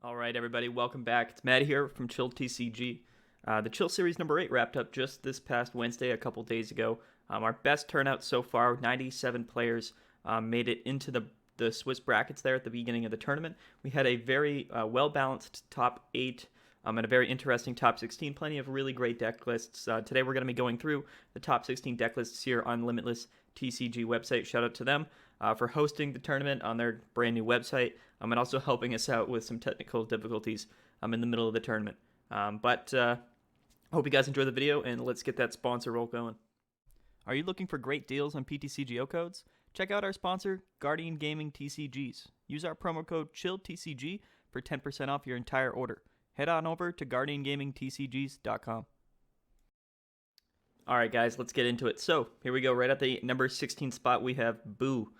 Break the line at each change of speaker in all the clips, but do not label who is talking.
All right, everybody, welcome back. It's Matt here from Chill TCG. The Chill Series number 8 wrapped up just this past Wednesday, a couple days ago. Our best turnout so far, 97 players made it into the Swiss brackets there at the beginning of the tournament. We had a very well-balanced top 8 and a very interesting top 16. Plenty of really great deck lists. Today we're going to be going through the top 16 deck lists here on Limitless TCG website. Shout out to them for hosting the tournament on their brand new website and also helping us out with some technical difficulties in the middle of the tournament. But I hope you guys enjoy the video, and let's get that sponsor roll going. Are you looking for great deals on PTCGO codes? Check out our sponsor, Guardian Gaming TCGs. Use our promo code CHILLTCG for 10% off your entire order. Head on over to guardiangamingtcgs.com. All right, guys, let's get into it. So here we go. Right at the number 16 spot, we have Boo.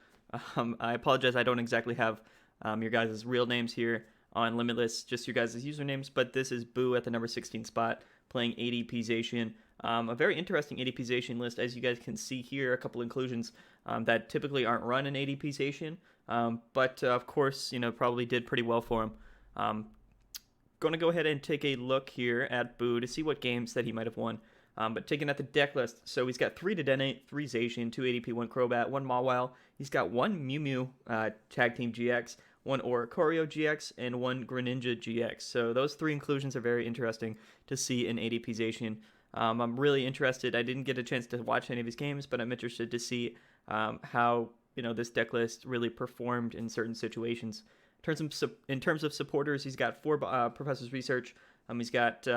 I apologize, I don't exactly have your guys' real names here on Limitless, just your guys' usernames, but this is Boo at the number 16 spot, playing ADP-zation. A very interesting ADP-zation list, as you guys can see here, a couple inclusions that typically aren't run in ADP-zation, but of course, probably did pretty well for him. Going to go ahead and take a look here at Boo to see what games that he might have won. But taking at the deck list, so he's got 3 Dedenne, 3 Zacian, 2 ADP, 1 Crobat, 1 Mawile. He's got 1 Mew Mew Tag Team GX, 1 Oricorio GX, and 1 Greninja GX. So those 3 inclusions are very interesting to see in ADP Zacian. I'm really interested. I didn't get a chance to watch any of his games, but I'm interested to see how this deck list really performed in certain situations. In terms of supporters, he's got 4 Professor's Research. He's got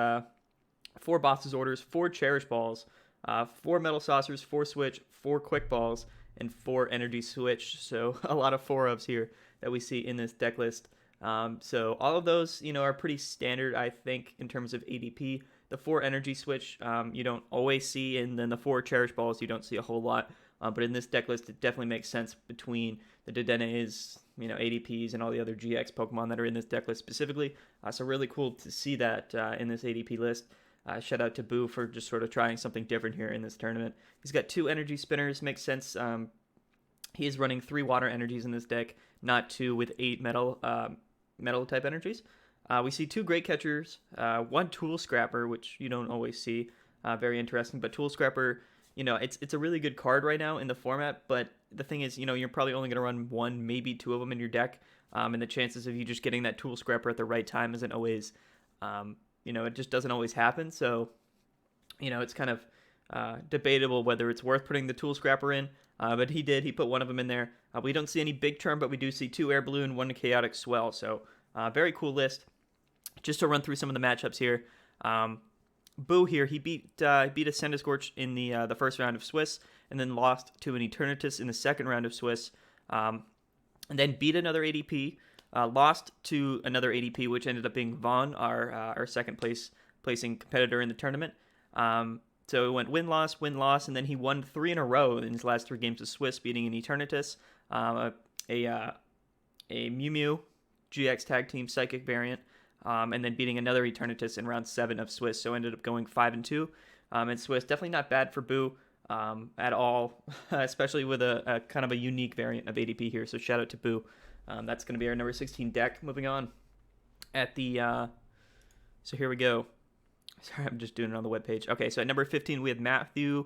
4 Boss's Orders, 4 Cherish Balls, 4 Metal Saucers, 4 Switch, 4 Quick Balls, and 4 Energy Switch. So a lot of 4-ofs here that we see in this deck list. So all of those, are pretty standard, I think, in terms of ADP. The 4 Energy Switch you don't always see, and then the 4 Cherish Balls you don't see a whole lot. But in this deck list, it definitely makes sense between the Dedennes, ADPs, and all the other GX Pokemon that are in this deck list specifically. So really cool to see that in this ADP list. Shout out to Boo for just sort of trying something different here in this tournament. He's got 2 energy spinners, makes sense. He is running 3 water energies in this deck, not 2 with 8 metal type energies. We see 2 great catchers, 1 tool scrapper, which you don't always see. Very interesting, but tool scrapper, it's a really good card right now in the format, but the thing is, you're probably only going to run 1, maybe 2 of them in your deck, and the chances of you just getting that tool scrapper at the right time isn't always it just doesn't always happen. So, it's kind of debatable whether it's worth putting the tool scrapper in. But he did. He put 1 of them in there. We don't see any big turn, but we do see 2 air balloon, 1 chaotic swell. So, very cool list. Just to run through some of the matchups here. Boo here, he beat a Kaiser Scorch in the first round of Swiss, and then lost to an Eternatus in the second round of Swiss, and then beat another ADP. Lost to another ADP, which ended up being Vaughn, our second placing competitor in the tournament. So it went win-loss, and then he won 3 in a row in his last 3 games of Swiss, beating an Eternatus, a Mew Mew GX Tag Team Psychic variant, and then beating another Eternatus in round 7 of Swiss. So ended up going 5-2 in Swiss. Definitely not bad for Boo at all, especially with a kind of a unique variant of ADP here. So shout out to Boo. That's going to be our number 16 deck. Moving on at the, so here we go. Sorry, I'm just doing it on the webpage. Okay, so at number 15, we have Matthew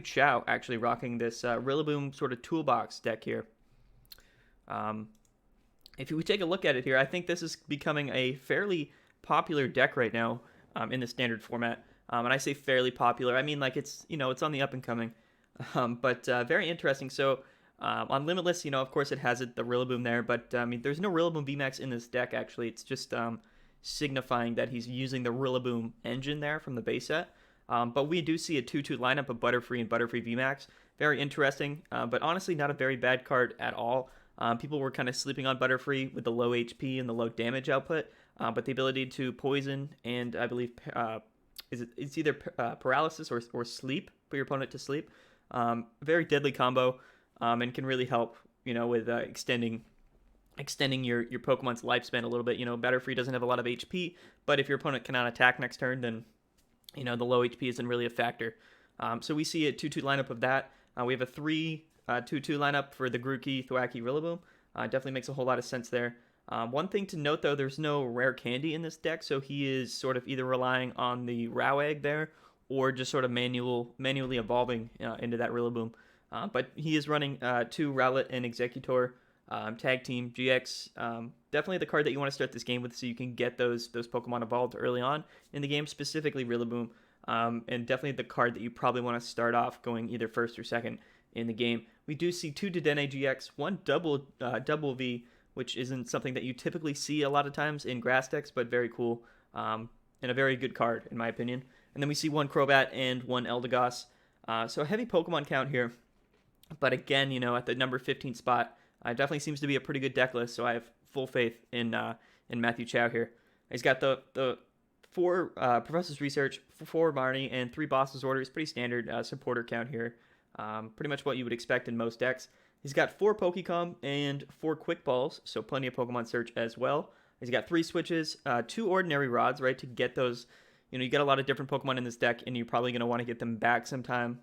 Chow actually rocking this Rillaboom sort of toolbox deck here. If we take a look at it here, I think this is becoming a fairly popular deck right now in the standard format. And I say fairly popular, I mean like it's, it's on the up and coming, but very interesting. So on Limitless, of course it has the Rillaboom there, but there's no Rillaboom VMAX in this deck actually. It's just signifying that he's using the Rillaboom engine there from the base set. But we do see a 2-2 lineup of Butterfree and Butterfree VMAX. Very interesting, but honestly not a very bad card at all. People were kind of sleeping on Butterfree with the low HP and the low damage output, but the ability to poison and I believe it's either paralysis or sleep, put your opponent to sleep. Very deadly combo. And can really help, with extending your Pokemon's lifespan a little bit. Butterfree doesn't have a lot of HP, but if your opponent cannot attack next turn, then, the low HP isn't really a factor. So we see a 2-2 lineup of that. We have a 3-2-2 lineup for the Grookey, Thwackey, Rillaboom. Definitely makes a whole lot of sense there. One thing to note, though, there's no rare candy in this deck, so he is sort of either relying on the Row Egg there or just sort of manually evolving into that Rillaboom. But he is running 2 Rowlet and Executor Tag Team GX. Definitely the card that you want to start this game with so you can get those Pokemon evolved early on in the game, specifically Rillaboom. And definitely the card that you probably want to start off going either first or second in the game. We do see 2 Dedenne GX, 1 double V, which isn't something that you typically see a lot of times in grass decks, but very cool, and a very good card, in my opinion. And then we see 1 Crobat and 1 Eldegoss. So a heavy Pokemon count here. But again, at the number 15 spot, definitely seems to be a pretty good deck list, so I have full faith in Matthew Chow here. He's got the 4 Professor's Research, 4 Marnie, and 3 Boss's Orders. Pretty standard supporter count here. Pretty much what you would expect in most decks. He's got 4 Pokecom and 4 Quick Balls, so plenty of Pokemon Search as well. He's got 3 switches, 2 Ordinary Rods, right, to get those. You get a lot of different Pokemon in this deck, and you're probably going to want to get them back sometime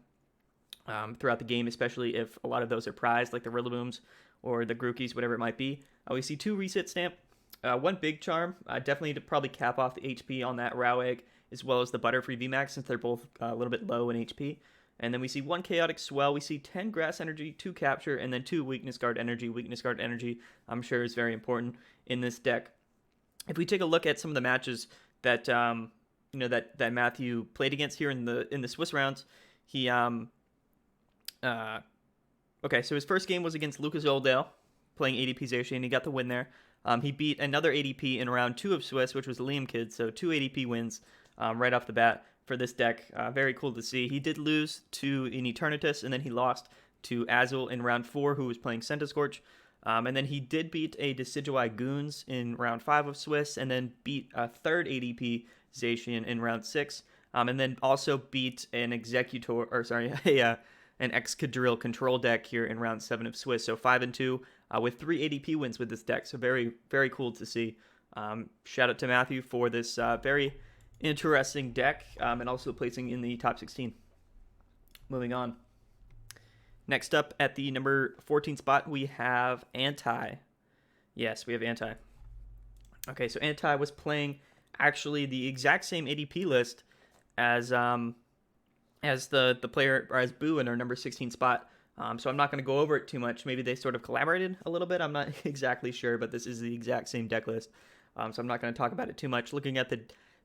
throughout the game, especially if a lot of those are prized, like the Rillabooms or the Grookeys, whatever it might be. We see 2 Reset Stamp, 1 Big Charm, definitely to probably cap off the HP on that Row Egg, as well as the Butterfree VMAX, since they're both a little bit low in HP. And then we see 1 Chaotic Swell, we see 10 Grass Energy, 2 Capture, and then 2 Weakness Guard Energy. Weakness Guard Energy, I'm sure, is very important in this deck. If we take a look at some of the matches that that Matthew played against here in the Swiss rounds, he okay, so his first game was against Lucas Oldale, playing ADP Zacian. He got the win there. He beat another ADP in round 2 of Swiss, which was Liam Kid, so 2 ADP wins right off the bat for this deck. Very cool to see. He did lose to an Eternatus, and then he lost to Azul in round 4, who was playing Scorch. And then he did beat a Decidueye Goons in round 5 of Swiss, and then beat a 3rd ADP Zacian in round 6, and then also beat an an Excadrill control deck here in round 7 of Swiss. So 5-2 with 3 ADP wins with this deck. So very, very cool to see. Shout out to Matthew for this very interesting deck, and also placing in the top 16. Moving on. Next up at the number 14 spot, we have Anti. Yes, we have Anti. Okay, so Anti was playing actually the exact same ADP list as the player, or as Boo in our number 16 spot. So I'm not going to go over it too much. Maybe they sort of collaborated a little bit. I'm not exactly sure, but this is the exact same deck list. So I'm not going to talk about it too much. Looking at the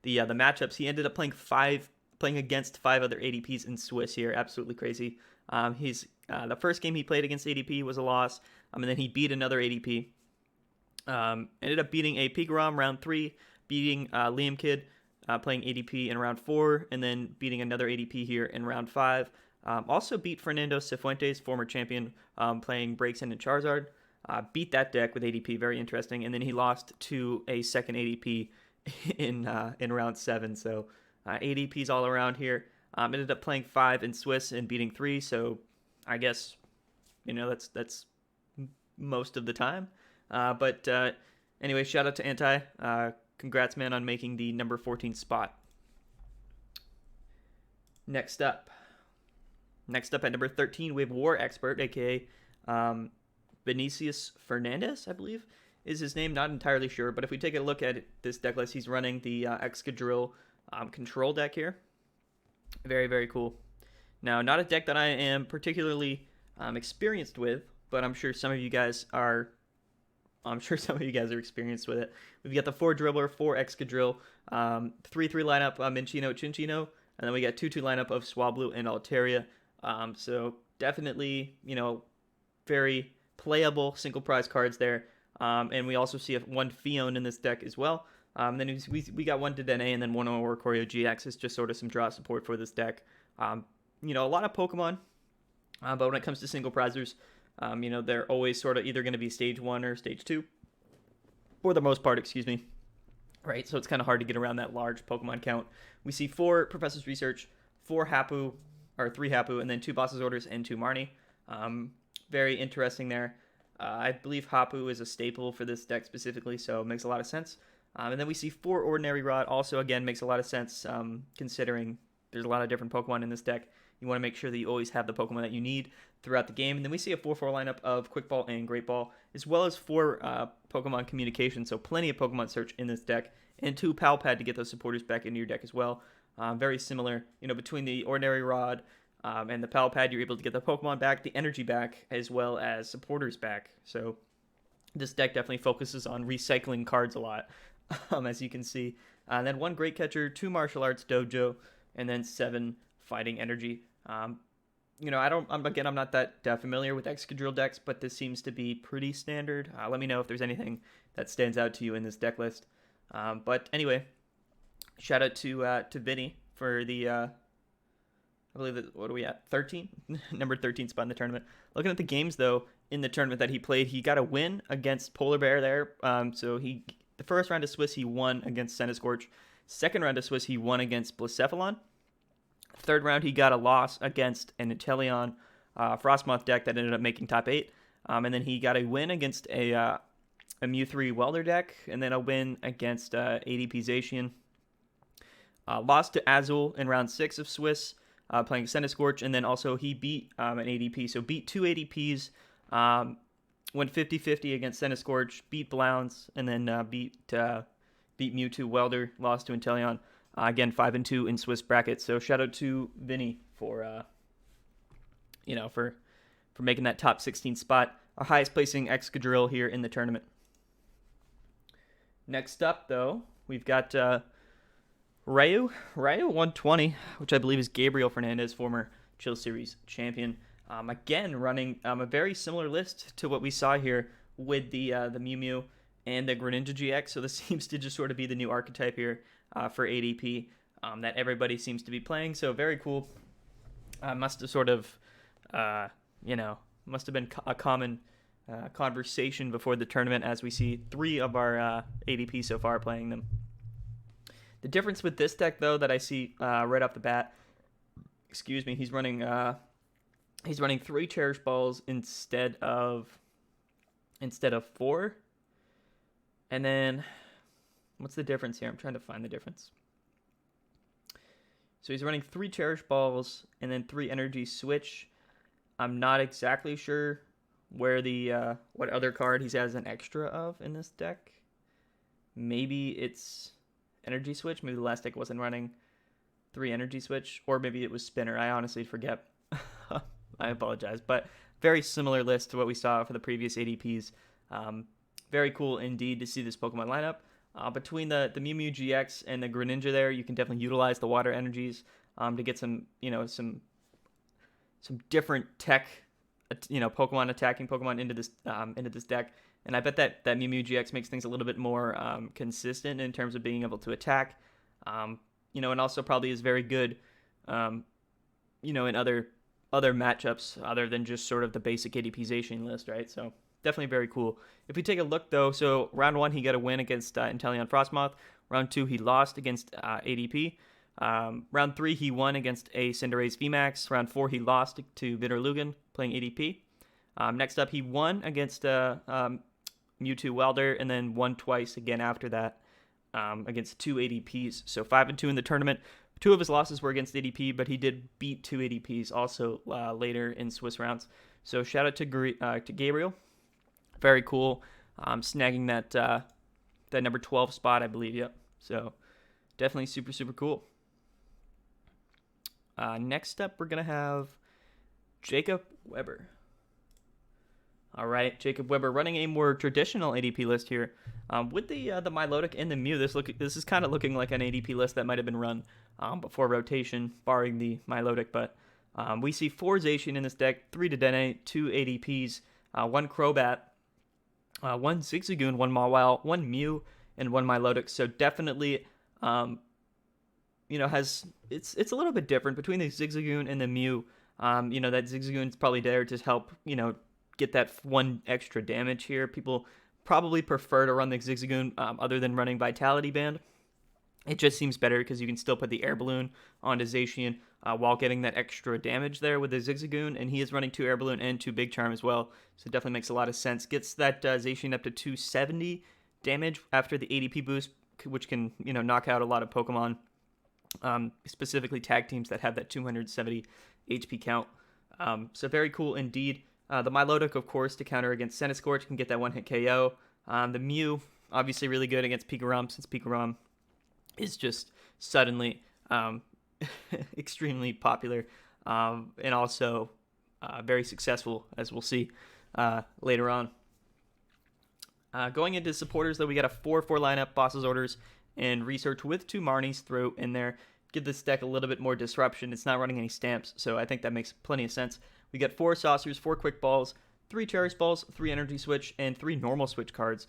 matchups, he ended up playing against 5 other ADPs in Swiss here. Absolutely crazy. The first game he played against ADP was a loss, and then he beat another ADP. Ended up beating a Pigrom round 3, beating Liam Kid, playing ADP in round 4, and then beating another ADP here in round 5. Also beat Fernando Cifuentes, former champion, playing Braixen and Charizard. Beat that deck with ADP, very interesting. And then he lost to a second ADP in round 7. So ADPs all around here. Ended up playing 5 in Swiss and beating 3. So I guess that's most of the time. But anyway, shout out to Anti. Congrats, man, on making the number 14 spot. Next up at number 13, we have War Expert, aka Vinicius Fernandez, I believe is his name. Not entirely sure, but if we take a look at this deck list, he's running the Excadrill control deck here. Very, very cool. Now, not a deck that I am particularly experienced with, but I'm sure some of you guys are experienced with it. We've got the 4 Dribbler, 4 Excadrill, 3-3 lineup, Minchino, Chinchino, and then we got 2-2 lineup of Swablu and Altaria. So definitely, very playable single prize cards there. And we also see 1 Fion in this deck as well. Then we got 1 Dedenne and then 1 Oricorio GX is just sort of some draw support for this deck. A lot of Pokemon, but when it comes to single prizers, they're always sort of either going to be stage 1 or stage 2, for the most part, excuse me. Right, so it's kind of hard to get around that large Pokemon count. We see 4 Professor's Research, 3 Hapu, and then 2 Boss's Orders and 2 Marnie. Very interesting there. I believe Hapu is a staple for this deck specifically, so it makes a lot of sense. And then we see 4 Ordinary Rod, also again makes a lot of sense, considering there's a lot of different Pokemon in this deck. You want to make sure that you always have the Pokemon that you need throughout the game. And then we see a 4-4 lineup of Quick Ball and Great Ball, as well as 4 Pokemon communication, so plenty of Pokemon search in this deck, and 2 Pal Pad to get those supporters back into your deck as well. Very similar, between the Ordinary Rod and the Pal Pad, you're able to get the Pokemon back, the energy back, as well as supporters back. So this deck definitely focuses on recycling cards a lot, as you can see. And then 1 Great Catcher, 2 Martial Arts Dojo, and then 7 Fighting Energy. I'm not that familiar with Excadrill decks, but this seems to be pretty standard. Let me know if there's anything that stands out to you in this deck list. But anyway, shout out to Vinny for the, I believe that, what are we at? 13? Number 13 spot in the tournament. Looking at the games, though, in the tournament that he played, he got a win against Polar Bear there. The first round of Swiss, he won against Kaiser Scorch. Second round of Swiss, he won against Blacephalon. Third round, he got a loss against an Intellion Frostmoth deck that ended up making top 8. And then he got a win against a Mew3 Welder deck, and then a win against ADP Zacian. Lost to Azul in round 6 of Swiss, playing Kaiser Scorch, and then also he beat an ADP. So beat 2 ADPs, went 50-50 against Kaiser Scorch, beat Blounds, and then beat Mewtwo Welder, lost to Intellion. Again, 5-2 in Swiss brackets. So shout out to Vinny for making that top 16 spot. Our highest placing Excadrill here in the tournament. Next up, though, we've got Ryu 120, which I believe is Gabriel Fernandez, former Chill Series champion. Again, running a very similar list to what we saw here with the Mew Mew and the Greninja GX. So this seems to just sort of be the new archetype here for ADP that everybody seems to be playing. So very cool. Must have been a common conversation before the tournament, as we see 3 of our ADP so far playing them. The difference with this deck, though, that I see right off the bat, he's running 3 Cherish Balls instead of 4. And then, what's the difference here? I'm trying to find the difference. So he's running 3 Cherish Balls and then 3 Energy Switch. I'm not exactly sure where what other card he has an extra of in this deck. Maybe it's Energy Switch. Maybe the last deck wasn't running 3 Energy Switch, or maybe it was Spinner. I honestly forget. I apologize, but very similar list to what we saw for the previous ADPs. Very cool indeed to see this Pokemon lineup. Between the Mew Mew GX and the Greninja there, you can definitely utilize the water energies to get some different tech, Pokemon attacking Pokemon into this deck. And I bet that Mew Mew GX makes things a little bit more consistent in terms of being able to attack. And also probably is very good, in other matchups other than just sort of the basic ADPization list, right? So definitely very cool. If we take a look, though, so round 1, he got a win against Intellion Frostmoth. Round 2, he lost against ADP. Round 3, he won against a Cinderace VMAX. Round 4, he lost to Bitterlugan, playing ADP. Next up, he won against Mewtwo Welder, and then won twice again after that against 2 ADPs. So 5-2 in the tournament. 2 of his losses were against ADP, but he did beat 2 ADPs also later in Swiss rounds. So shout out to Gabriel. Very cool. Snagging that number 12 spot, I believe. Yep. So definitely super, super cool. Next up, we're going to have Jacob Weber. All right, Jacob Weber running a more traditional ADP list here. With the Milotic and the Mew, this is kind of looking like an ADP list that might have been run before rotation, barring the Milotic. But we see 4 Zacian in this deck, 3 Dedenne, 2 ADPs, 1 Crobat, 1 Zigzagoon, 1 Mawile, 1 Mew, and 1 Milotic. So definitely, it's a little bit different between the Zigzagoon and the Mew. That Zigzagoon's probably there to help, get that 1 extra damage here. People probably prefer to run the Zigzagoon other than running Vitality Band. It just seems better because you can still put the Air Balloon onto Zacian while getting that extra damage there with the Zigzagoon, and he is running 2 Air Balloon and 2 Big Charm as well, so it definitely makes a lot of sense. Gets that Zacian up to 270 damage after the ADP boost, which can knock out a lot of Pokemon, specifically tag teams that have that 270 HP count. So very cool indeed. The Milotic, of course, to counter against Kaiser Scorch, can get that one-hit KO. The Mew, obviously really good against Pikarom, since Pikarom is just suddenly extremely popular, and also very successful, as we'll see later on. Going into supporters, though, we got a 4-4 lineup, Boss's Orders, and Research with 2 Marnies throw in there. Give this deck a little bit more disruption. It's not running any stamps, so I think that makes plenty of sense. We got 4 Saucers, 4 Quick Balls, 3 Cherish Balls, 3 Energy Switch, and 3 normal Switch cards.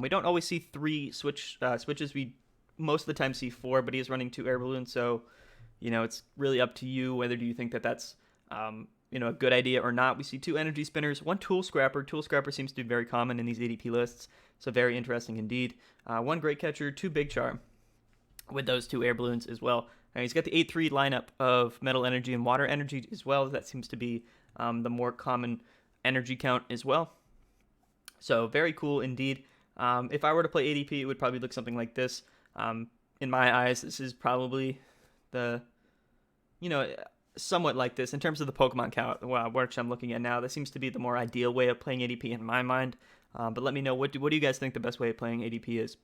We don't always see 3 switches. We most of the time see 4, but he is running 2 Air Balloons, so it's really up to you whether do you think that that's a good idea or not. We see 2 Energy Spinners, 1 Tool Scrapper. Tool Scrapper seems to be very common in these ADP lists, so very interesting indeed. 1 Great Catcher, 2 Big Charm, with those 2 Air Balloons as well. And he's got the 8-3 lineup of Metal Energy and Water Energy as well. That seems to be the more common energy count as well. So very cool indeed. If I were to play ADP, it would probably look something like this. In my eyes, this is probably the, somewhat like this in terms of the Pokemon count, which I'm looking at now. That seems to be the more ideal way of playing ADP in my mind. But let me know, what do you guys think the best way of playing ADP is?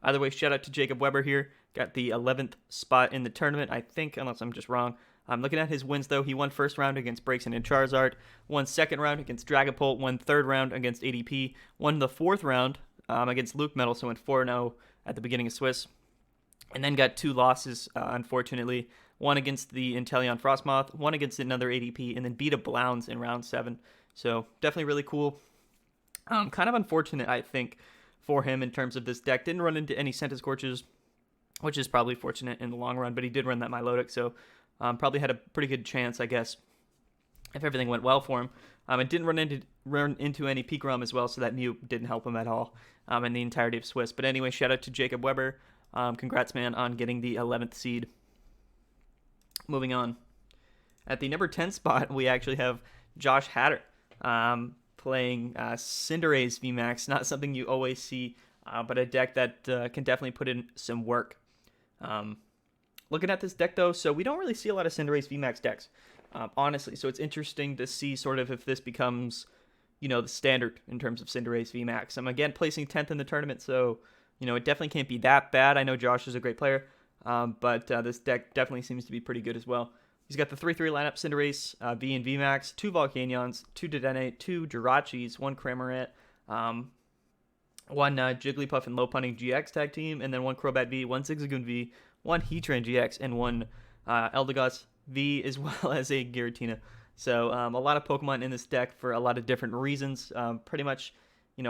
Either way, shout out to Jacob Weber here. Got the 11th spot in the tournament, I think, unless I'm just wrong. I'm looking at his wins, though. He won first round against Braixen and Charizard, won second round against Dragapult, won third round against ADP, won the fourth round against Luke Metal, so went 4-0 at the beginning of Swiss, and then got 2 losses, unfortunately. One against the Intellion Frostmoth, one against another ADP, and then beat a Blounds in round 7. So definitely really cool. Kind of unfortunate, I think, for him in terms of this deck. Didn't run into any Kaiser Scorches, which is probably fortunate in the long run, but he did run that Milotic, so probably had a pretty good chance, I guess, if everything went well for him. It didn't run into any Pikarom as well, so that Mew didn't help him at all in the entirety of Swiss. But anyway, shout out to Jacob Weber. Congrats, man, on getting the 11th seed. Moving on. At the number 10 spot, we actually have Joshhatter playing Cinderace VMAX. Not something you always see, but a deck that can definitely put in some work. Looking at this deck, though, so we don't really see a lot of Cinderace VMAX decks, honestly. So it's interesting to see sort of if this becomes, the standard in terms of Cinderace VMAX. I'm, again, placing 10th in the tournament, so, it definitely can't be that bad. I know Josh is a great player, but this deck definitely seems to be pretty good as well. He's got the 3-3 lineup, Cinderace, V and VMAX, 2 Volcanions, 2 Dedenne, 2 Jirachis, 1 Cramorant, 1 Jigglypuff and Low Punning GX tag team, and then 1 Crobat V, 1 Zigzagoon V, 1 Heatran GX, and 1 Eldegoss V, as well as a Giratina. So a lot of Pokemon in this deck for a lot of different reasons. Pretty much,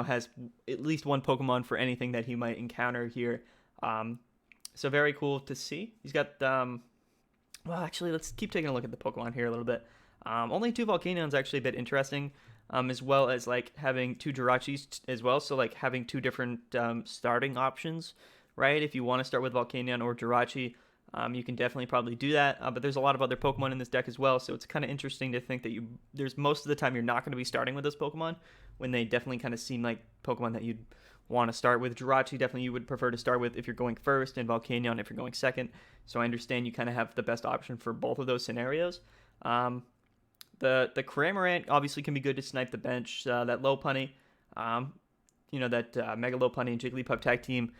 has at least 1 Pokemon for anything that he might encounter here. So very cool to see. He's got, well, actually, let's keep taking a look at the Pokemon here a little bit. Only 2 Volcanions actually a bit interesting, as well as like having 2 Jirachis as well. So like having 2 different starting options, right? If you want to start with Volcanion or Jirachi, you can definitely probably do that. But there's a lot of other Pokemon in this deck as well, so it's kind of interesting to think that there's most of the time you're not going to be starting with those Pokemon, when they definitely kind of seem like Pokemon that you'd want to start with. Jirachi definitely you would prefer to start with if you're going first, and Volcanion if you're going second. So I understand you kind of have the best option for both of those scenarios. The Cramorant obviously can be good to snipe the bench. That Low Punny, that Mega Low Punny and Jigglypuff tag team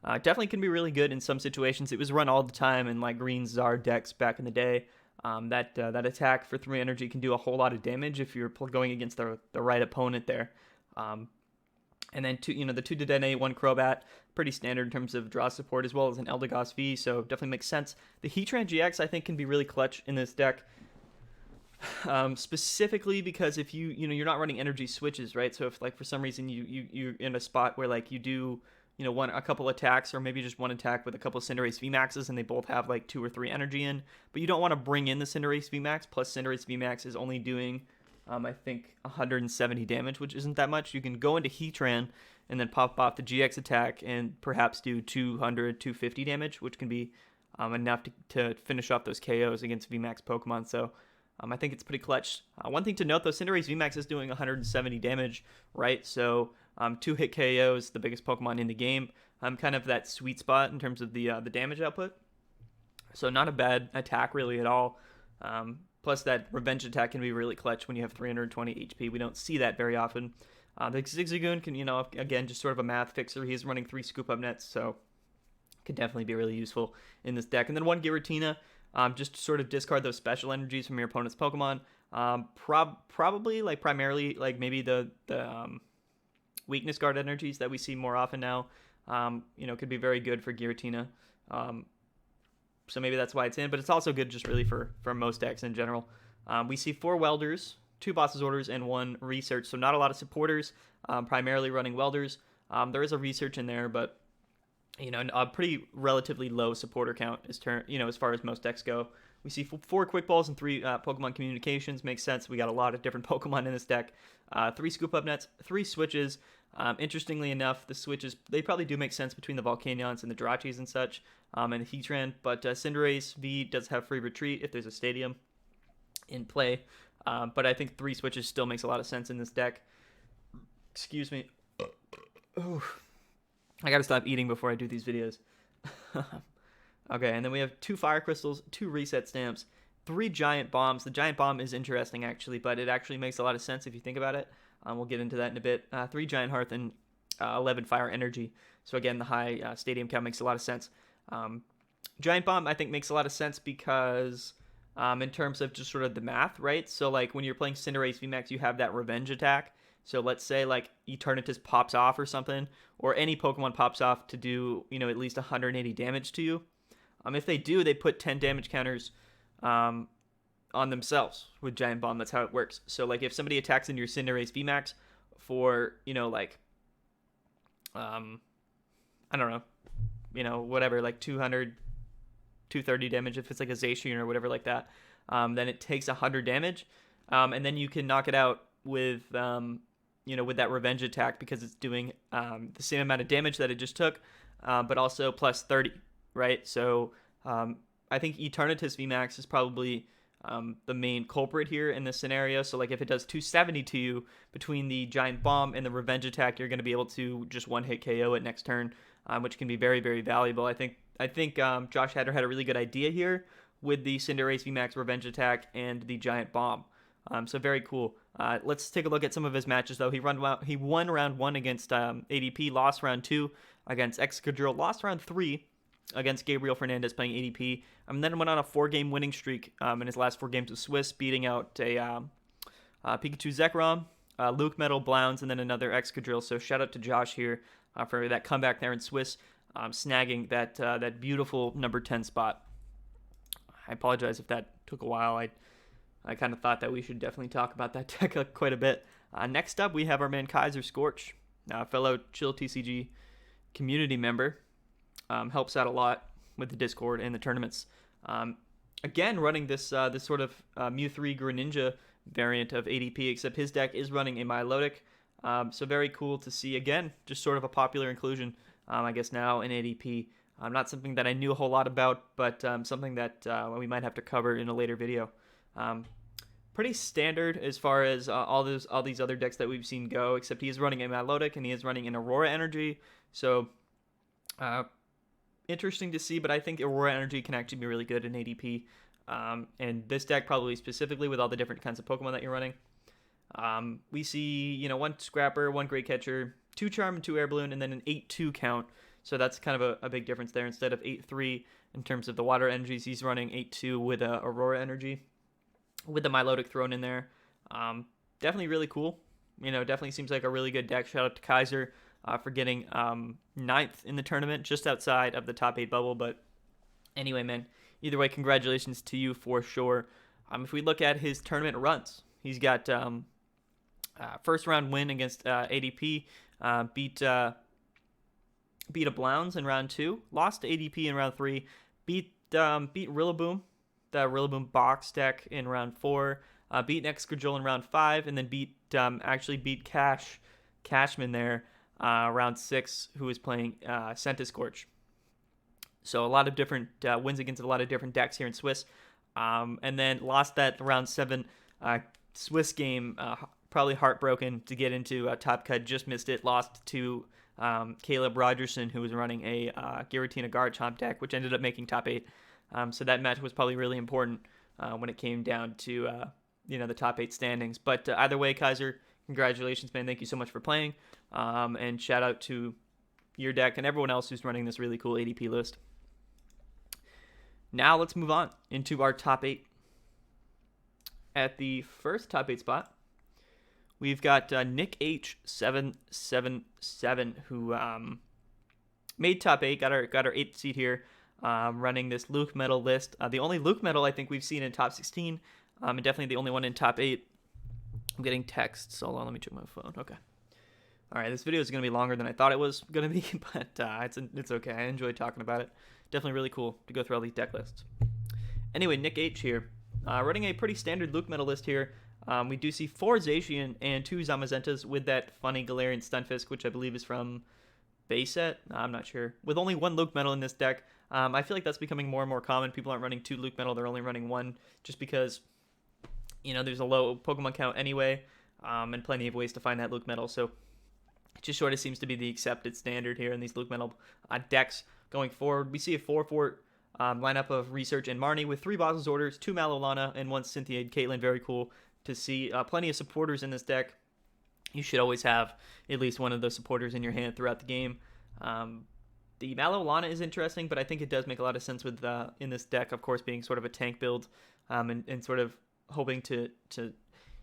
definitely can be really good in some situations. It was run all the time in like Green Zard decks back in the day. That attack for 3 energy can do a whole lot of damage if you're going against the right opponent there. And then the 2 Dedenne, 1 Crobat, pretty standard in terms of draw support, as well as an Eldegoss V, so definitely makes sense. The Heatran GX I think can be really clutch in this deck, specifically because if you're not running energy switches, right? So if like for some reason you're in a spot where like you do a couple attacks, or maybe just one attack with a couple Cinderace VMAXs, and they both have like 2 or 3 energy in, but you don't want to bring in the Cinderace VMAX. Plus Cinderace VMAX is only doing I think 170 damage, which isn't that much. You can go into Heatran and then pop off the GX attack and perhaps do 200, 250 damage, which can be enough to finish off those KOs against VMAX Pokemon. So I think it's pretty clutch. One thing to note, though, Cinderace VMAX is doing 170 damage, right? So 2-hit KOs, the biggest Pokemon in the game. Kind of that sweet spot in terms of the damage output. So not a bad attack really at all. Plus, that revenge attack can be really clutch when you have 320 HP. We don't see that very often. The Zigzagoon can, again, just sort of a math fixer. He's running 3 scoop up nets, so could definitely be really useful in this deck. And then 1 Giratina, just to sort of discard those special energies from your opponent's Pokemon. Probably, like, primarily, like, maybe the weakness guard energies that we see more often now, could be very good for Giratina. So maybe that's why it's in, but it's also good just really for most decks in general. We see 4 Welders, 2 Boss's Orders, and 1 Research, so not a lot of supporters, primarily running Welders. There is a Research in there, but, a pretty relatively low supporter count as far as most decks go. We see 4 Quick Balls and 3 Pokemon Communications. Makes sense. We got a lot of different Pokemon in this deck. 3 Scoop Up Nets, 3 Switches. Interestingly enough, the Switches, they probably do make sense between the Volcanions and the Jirachis and such, and the Heatran, but Cinderace V does have free retreat if there's a Stadium in play, but I think 3 Switches still makes a lot of sense in this deck. Excuse me. Oh, I gotta stop eating before I do these videos. Okay, and then we have 2 Fire Crystals, 2 Reset Stamps, 3 Giant Bombs. The Giant Bomb is interesting, actually, but it actually makes a lot of sense if you think about it. We'll get into that in a bit. 3 Giant Hearth and 11 Fire Energy. So again, the high Stadium count makes a lot of sense. Giant Bomb, I think, makes a lot of sense because in terms of just sort of the math, right? So, like, when you're playing Cinderace VMAX, you have that revenge attack. So let's say, like, Eternatus pops off or something, or any Pokemon pops off to do, at least 180 damage to you. If they do, they put 10 damage counters on themselves with Giant Bomb. That's how it works. So, like, if somebody attacks into your Cinderace VMAX for, I don't know, whatever, like 200, 230 damage, if it's like a Zacian or whatever like that, then it takes 100 damage. And then you can knock it out with, with that revenge attack because it's doing the same amount of damage that it just took, but also plus 30. Right, so I think Eternatus VMAX is probably the main culprit here in this scenario. So, like, if it does 270 to you between the Giant Bomb and the Revenge Attack, you're going to be able to just one-hit KO it next turn, which can be very, very valuable. I think Joshhatter had a really good idea here with the Cinderace VMAX Revenge Attack and the Giant Bomb. So very cool. Let's take a look at some of his matches, though. He won round 1 against ADP, lost round 2 against Excadrill, lost round 3 against Gabriel Fernandez playing ADP, and then went on a 4-game winning streak in his last 4 games with Swiss, beating out a Pikachu Zekrom, Luke Metal, Blounds, and then another Excadrill. So shout out to Josh here for that comeback there in Swiss, snagging that beautiful number 10 spot. I apologize if that took a while. I kind of thought that we should definitely talk about that deck quite a bit. Next up, we have our man Kaiser Scorch, fellow Chill TCG community member. Helps out a lot with the Discord and the tournaments. Again, running this sort of Mew 3 Greninja variant of ADP, except his deck is running a Milotic. So very cool to see, again, just sort of a popular inclusion, I guess, now in ADP. Not something that I knew a whole lot about, but something that we might have to cover in a later video. Pretty standard as far as all these other decks that we've seen go, except he is running a Milotic and he is running an Aurora Energy. So interesting to see, but I think Aurora Energy can actually be really good in ADP. And this deck probably specifically with all the different kinds of Pokemon that you're running. We see, 1 Scrapper, 1 Great Catcher, 2 Charm, and 2 Air Balloon, and then an 8-2 count. So that's kind of a big difference there. Instead of 8-3 in terms of the water energies, he's running 8-2 with Aurora Energy, with the Milotic thrown in there. Definitely really cool. Definitely seems like a really good deck. Shout out to Kaiser for getting 9th in the tournament, just outside of the top 8 bubble. But anyway, man, either way, congratulations to you for sure. If we look at his tournament runs, he's got first round win against ADP, beat a Blounds in round 2, lost to ADP in round 3, beat Rillaboom, the Rillaboom box deck in round 4, beat Excadrill in round 5, and then beat Cashman there round 6, who was playing Scorch. So a lot of different wins against a lot of different decks here in Swiss, and then lost that round 7 Swiss game, probably heartbroken to get into top cut, just missed it, lost to Caleb Rogerson, who was running a Giratina Garchomp deck, which ended up making top 8. So that match was probably really important when it came down to the top 8 standings. But either way, Kaiser, congratulations, man. Thank you so much for playing. And shout out to your deck and everyone else who's running this really cool ADP list. Now let's move on into our top 8. At the first top 8 spot, we've got Nick H777, who made top 8, got our 8th seed here, running this Luke Metal list. The only Luke Metal I think we've seen in top 16, and definitely the only one in top 8. I'm getting texts. Hold on, let me check my phone. Okay. All right, this video is going to be longer than I thought it was going to be, but it's okay. I enjoyed talking about it. Definitely really cool to go through all these deck lists. Anyway, Nick H here, running a pretty standard Luke Metal list here. We do see 4 Zacian and 2 Zamazentas with that funny Galarian Stunfisk, which I believe is from base set. I'm not sure. With only 1 Luke Metal in this deck, I feel like that's becoming more and more common. People aren't running 2 Luke Metal, they're only running 1 just because, there's a low Pokemon count anyway, and plenty of ways to find that Luke Metal. So it just sort of seems to be the accepted standard here in these Luke Metal decks going forward. We see a 4-4 lineup of Research and Marnie with 3 Boss's Orders, 2 Malolana, and 1 Cynthia and Caitlyn. Very cool to see. Plenty of supporters in this deck. You should always have at least one of those supporters in your hand throughout the game. The Malolana is interesting, but I think it does make a lot of sense with in this deck, of course, being sort of a tank build, and sort of hoping to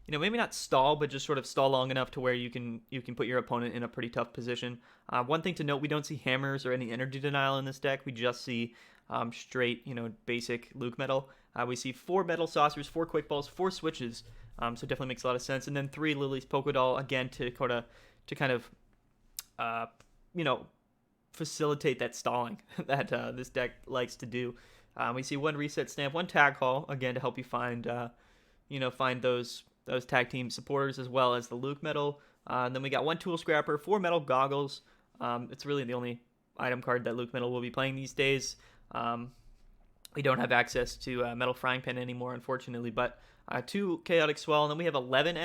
maybe not stall, but just sort of stall long enough to where you can put your opponent in a pretty tough position. One thing to note, we don't see hammers or any energy denial in this deck. We just see straight, basic Luke Metal. We see 4 Metal Saucers, 4 Quick Balls, 4 Switches. So it definitely makes a lot of sense. And then 3 Lily's Pokédoll, again, to kind of facilitate that stalling that this deck likes to do. We see 1 Reset Stamp, 1 Tag Haul, again, to help you find those tag team supporters as well as the Luke Metal. And then we got 1 Tool Scrapper, 4 Metal Goggles. It's really the only item card that Luke Metal will be playing these days. We don't have access to Metal Frying Pan anymore, unfortunately, but 2 Chaotic Swell, and then we have 11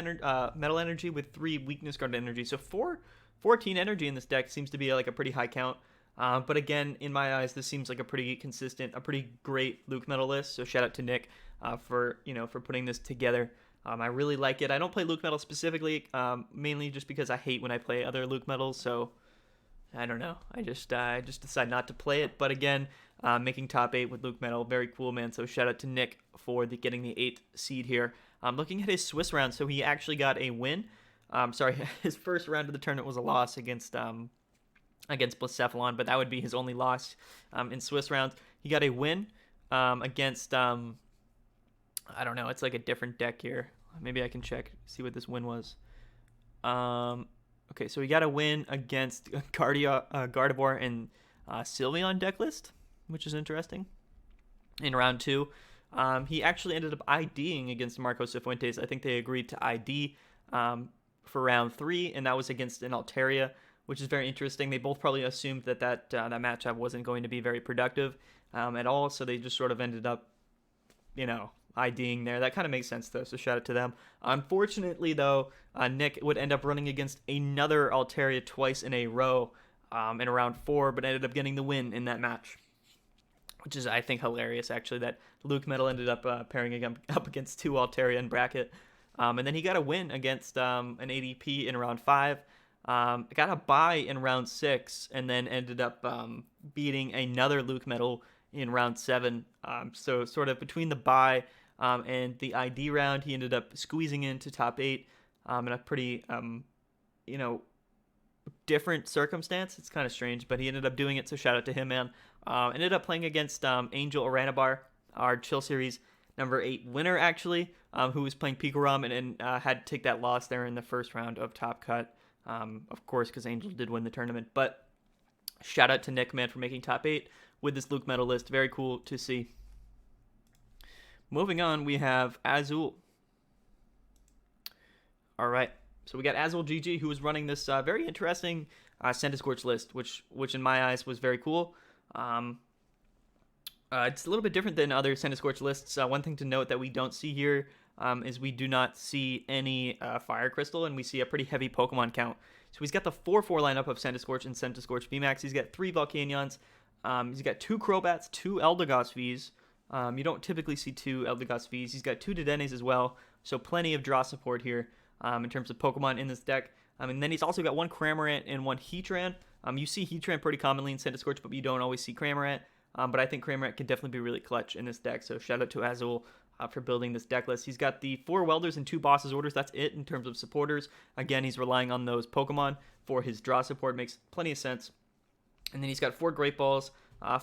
Metal Energy with 3 Weakness Guard Energy. So 14 energy in this deck seems to be like a pretty high count. But again, in my eyes, this seems like a pretty consistent, a pretty great Luke Metal list. So shout out to Nick for putting this together. I really like it. I don't play Luke Metal specifically, mainly just because I hate when I play other Luke Metals. So I don't know. I just decide not to play it. But again, making top 8 with Luke Metal, very cool, man. So shout out to Nick for getting the 8th seed here. Looking at his Swiss round, so he actually got a win. His first round of the tournament was a loss against Blacephalon, but that would be his only loss in Swiss rounds. He got a win against, I don't know, it's like a different deck here. Maybe I can see what this win was. Okay, so he got a win against Gardevoir and Sylveon deck list, which is interesting. In round 2, he actually ended up IDing against Marco Cifuentes. I think they agreed to ID for round 3, and that was against an Altaria, which is very interesting. They both probably assumed that matchup wasn't going to be very productive at all, so they just sort of ended up, IDing there. That kind of makes sense, though, so shout out to them. Unfortunately, though, Nick would end up running against another Altaria twice in a row in round 4, but ended up getting the win in that match, which is, I think, hilarious, actually, that Luke Metal ended up pairing up against 2 Altaria in bracket. And then he got a win against an ADP in round 5. Got a bye in round 6, and then ended up beating another Luke Metal in round 7. So sort of between the bye and the ID round, he ended up squeezing into top 8 in a pretty, different circumstance. It's kind of strange, but he ended up doing it, so shout out to him, man. Ended up playing against Angel Oranabar, our Chill Series number 8 winner, actually, who was playing Pikoram and had to take that loss there in the first round of Top Cut, of course, because Angel did win the tournament. But shout out to Nick, man, for making top 8 with this Luke Metal list. Very cool to see. Moving on, we have Azul. All right, so we got Azul Giga, who was running this very interesting Santa Scorch list, which in my eyes was very cool. It's a little bit different than other Santa Scorch lists. One thing to note that we don't see here is we do not see any Fire Crystal, and we see a pretty heavy Pokemon count. So he's got the 4-4 lineup of Santa Scorch and Santa Scorch VMAX. He's got 3 Volcanions. He's got 2 Crobats, 2 Eldegoss Vs, You don't typically see 2 Eldegoss Vs. He's got 2 Dedennes as well, so plenty of draw support here in terms of Pokemon in this deck. And then he's also got 1 Cramorant and 1 Heatran. You see Heatran pretty commonly in Scorch, but you don't always see Cramorant. But I think Cramorant can definitely be really clutch in this deck, so shout out to Azul for building this deck list. He's got the 4 Welders and 2 Bosses orders. That's it in terms of supporters. Again, he's relying on those Pokemon for his draw support. Makes plenty of sense. And then he's got 4 Great Balls,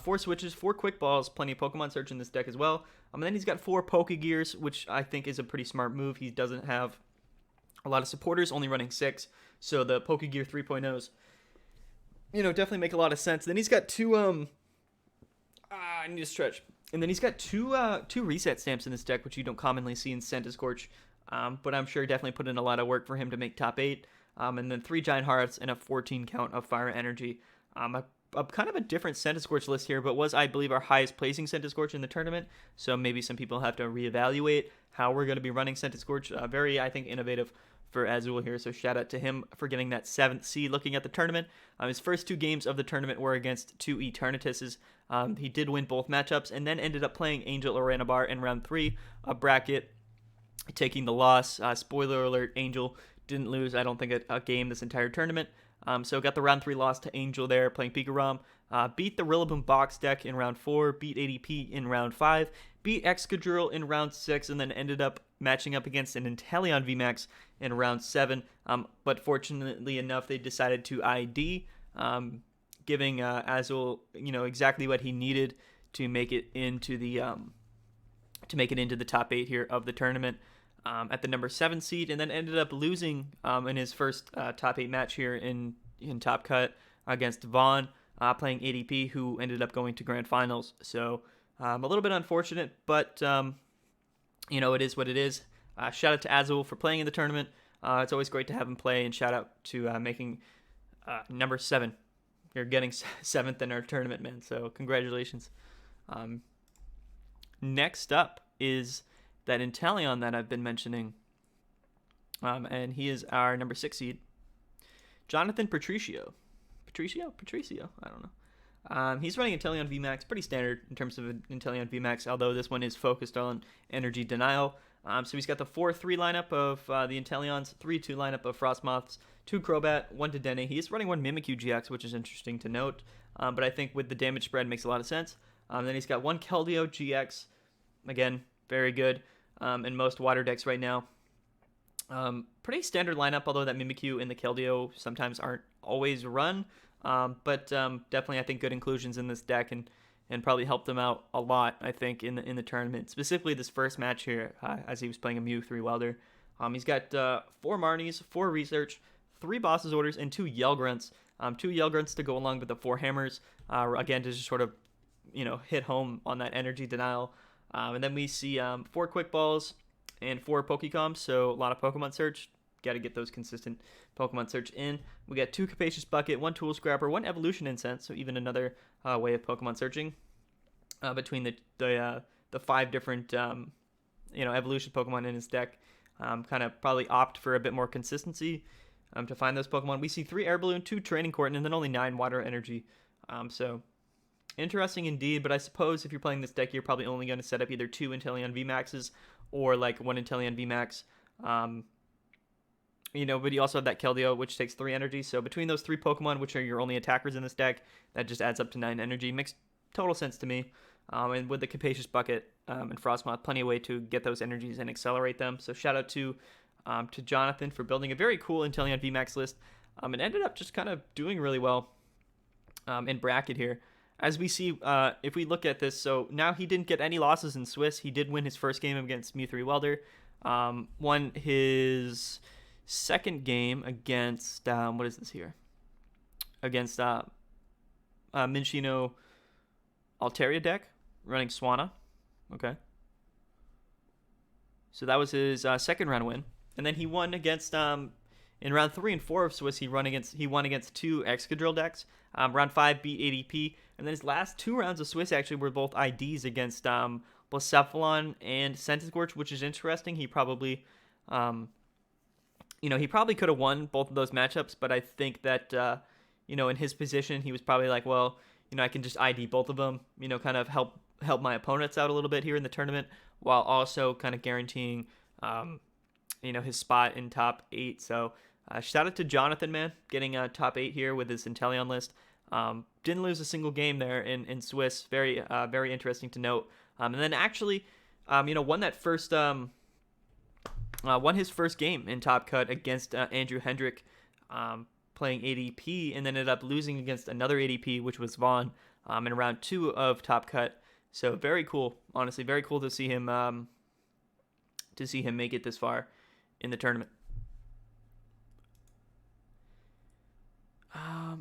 4 Switches, 4 Quick Balls, plenty of Pokemon Search in this deck as well. And then he's got 4 Pokegears, which I think is a pretty smart move. He doesn't have a lot of supporters, only running 6. So the Pokegear 3.0s, definitely make a lot of sense. Then he's got 2, I need to stretch. And then he's got 2 reset stamps in this deck, which you don't commonly see in Scorch. But I'm sure definitely put in a lot of work for him to make top 8. And then 3 Giant Hearts and a 14 count of Fire Energy. A kind of a different Scorch list here, but was, I believe, our highest placing Scorch in the tournament. So maybe some people have to reevaluate how we're going to be running Scorch. Very, I think, innovative for Azul here. So shout out to him for getting that 7th seed looking at the tournament. His first 2 games of the tournament were against 2 Eternituses. He did win both matchups and then ended up playing Angel Oranabar in round 3 of bracket, taking the loss. Spoiler alert, Angel didn't lose, I don't think, a game this entire tournament. So got the round 3 loss to Angel there, playing Pikarom. Beat the Rillaboom box deck in round 4, beat ADP in round 5, beat Excadrill in round 6, and then ended up matching up against an Intellion VMAX in round 7. But fortunately enough, they decided to ID, giving Azul, exactly what he needed to make it into the top 8 here of the tournament. At the number 7 seed, and then ended up losing in his first top 8 match here in Top Cut against Vaughn, playing ADP, who ended up going to Grand Finals. So a little bit unfortunate, but it is what it is. Shout out to Azul for playing in the tournament. It's always great to have him play, and shout out to making number 7. You're getting 7th in our tournament, man. So congratulations. Next up is that Intellion that I've been mentioning, and he is our number 6 seed, Jonathan Patricio, I don't know. He's running Intellion VMAX, pretty standard in terms of Intellion VMAX, although this one is focused on energy denial. So he's got the 4-3 lineup of the Intellions, 3-2 lineup of Frostmoths, 2 Crobat, 1 Dedenne. He is running 1 Mimikyu GX, which is interesting to note, but I think with the damage spread makes a lot of sense. Then he's got 1 Keldeo GX, again, very good. In most water decks right now. Pretty standard lineup, although that Mimikyu and the Keldeo sometimes aren't always run. But definitely, I think, good inclusions in this deck and probably helped them out a lot, I think, in the tournament. Specifically, this first match here, as he was playing a Mew 3 Welder. He's got 4 Marnies, 4 Research, 3 Bosses Orders, and 2 Yell Grunts. 2 Yell Grunts to go along with the 4 Hammers. Again, to just sort of, hit home on that energy denial. And then we see 4 Quick Balls and 4 Pokecoms, so a lot of Pokemon Search. Got to get those consistent Pokemon Search in. We got 2 Capacious Bucket, 1 Tool Scrapper, 1 Evolution Incense, so even another way of Pokemon searching between the 5 different evolution Pokemon in his deck. Kind of probably opt for a bit more consistency to find those Pokemon. We see 3 Air Balloon, 2 Training Court, and then only 9 Water Energy. So interesting indeed, but I suppose if you're playing this deck, you're probably only going to set up either 2 Intellion VMAXs or like 1 Intellion VMAX. But you also have that Keldeo, which takes 3 energy. So between those 3 Pokemon, which are your only attackers in this deck, that just adds up to 9 energy. Makes total sense to me. And with the Capacious Bucket and Frostmoth, plenty of way to get those energies and accelerate them. So shout out to Jonathan for building a very cool Intellion VMAX list. And ended up just kind of doing really well in bracket here. As we see, if we look at this, so now he didn't get any losses in Swiss. He did win his first game against Mew 3 Welder. Won his second game against, what is this here? Against Minchino Altaria deck, running Swanna. Okay. So that was his second round win. And then he won against, in round 3 and 4 of Swiss, he won against 2 Excadrill decks. Round 5 beat ADP. And then his last 2 rounds of Swiss actually were both IDs against Blacephalon and Scorch, which is interesting. He probably, he probably could have won both of those matchups, but I think that, in his position, he was probably like, well, I can just ID both of them, kind of help help my opponents out a little bit here in the tournament, while also kind of guaranteeing, his spot in top 8. So shout out to Jonathan, man, getting top 8 here with his Intellion list. Didn't lose a single game there in Swiss. Very very interesting to note. And then actually, won that first won his first game in Top Cut against Andrew Hendrick, playing ADP, and then ended up losing against another ADP, which was Vaughn, in round 2 of Top Cut. So very cool, honestly, very cool to see him make it this far in the tournament.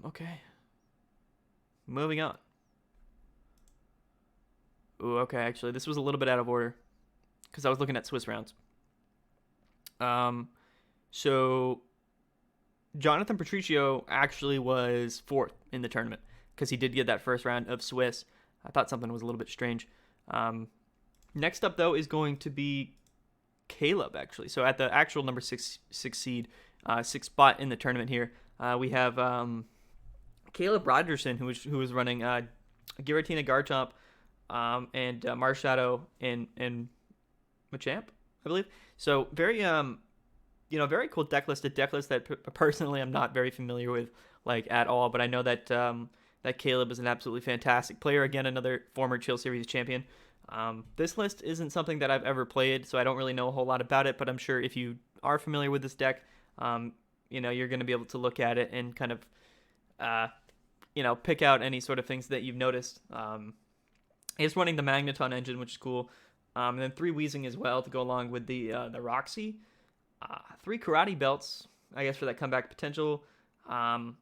Okay. Moving on. Ooh, okay, actually, this was a little bit out of order because I was looking at Swiss rounds. So Jonathan Patricio actually was 4th in the tournament because he did get that first round of Swiss. I thought something was a little bit strange. Next up, though, is going to be Caleb, actually. So at the actual number 6 seed, 6th spot in the tournament here, we have Caleb Rogerson, who was running Giratina Garchomp, and Marshadow and Machamp, I believe. So very very cool deck list. A deck list that personally I'm not very familiar with at all, but I know that that Caleb is an absolutely fantastic player. Again, another former Chill Series champion. This list isn't something that I've ever played, so I don't really know a whole lot about it, but I'm sure if you are familiar with this deck, you're going to be able to look at it and kind of pick out any sort of things that you've noticed. It's running the Magneton engine, which is cool. And then 3 Weezing as well to go along with the Roxy. 3 Karate Belts, I guess, for that comeback potential. And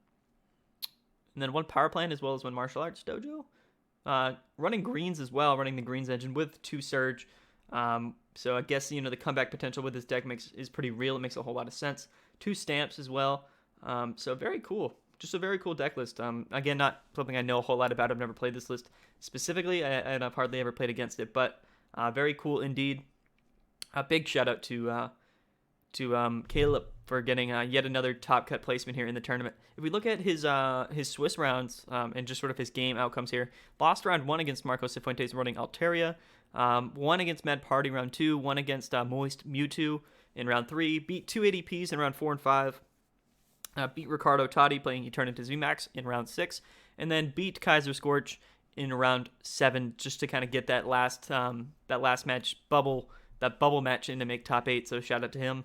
then 1 Power Plant as well as 1 Martial Arts Dojo. Running Greens as well, running the Greens engine with 2 Surge. So I guess, the comeback potential with this deck is pretty real. It makes a whole lot of sense. 2 Stamps as well. So very cool. Just a very cool deck list. Again, not something I know a whole lot about. I've never played this list specifically, and I've hardly ever played against it. But very cool indeed. A big shout out to Caleb for getting yet another top cut placement here in the tournament. If we look at his Swiss rounds and just sort of his game outcomes here, lost round 1 against Marco Cifuentes running Altaria, 1 against Mad Party round 2, 1 against Moist Mewtwo in round 3, beat 2 ADPs in round 4 and 5, beat Ricardo Totti playing Eternatus VMAX in round 6, and then beat Kaiser Scorch in round 7 just to kind of get that last match bubble match in to make top 8. So shout out to him.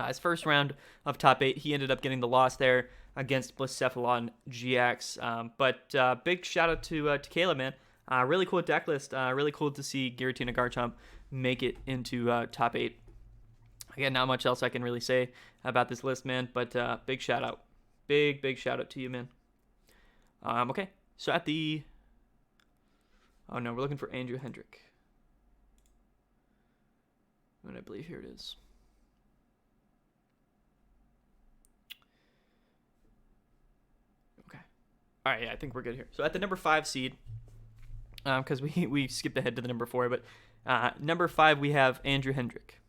His first round of top 8, he ended up getting the loss there against Blacephalon GX. But big shout out to Caleb, man. Really cool deck list. Really cool to see Giratina Garchomp make it into top 8. Again, not much else I can really say about this list, man. But big shout out. Big shout out to you, man. Okay, so at the... Oh no, we're looking for Andrew Hendrick. And I believe here it is. Okay. All right, yeah, I think we're good here. So at the number 5 seed, because we skipped ahead to the number 4, but number 5 we have Andrew Hendrick.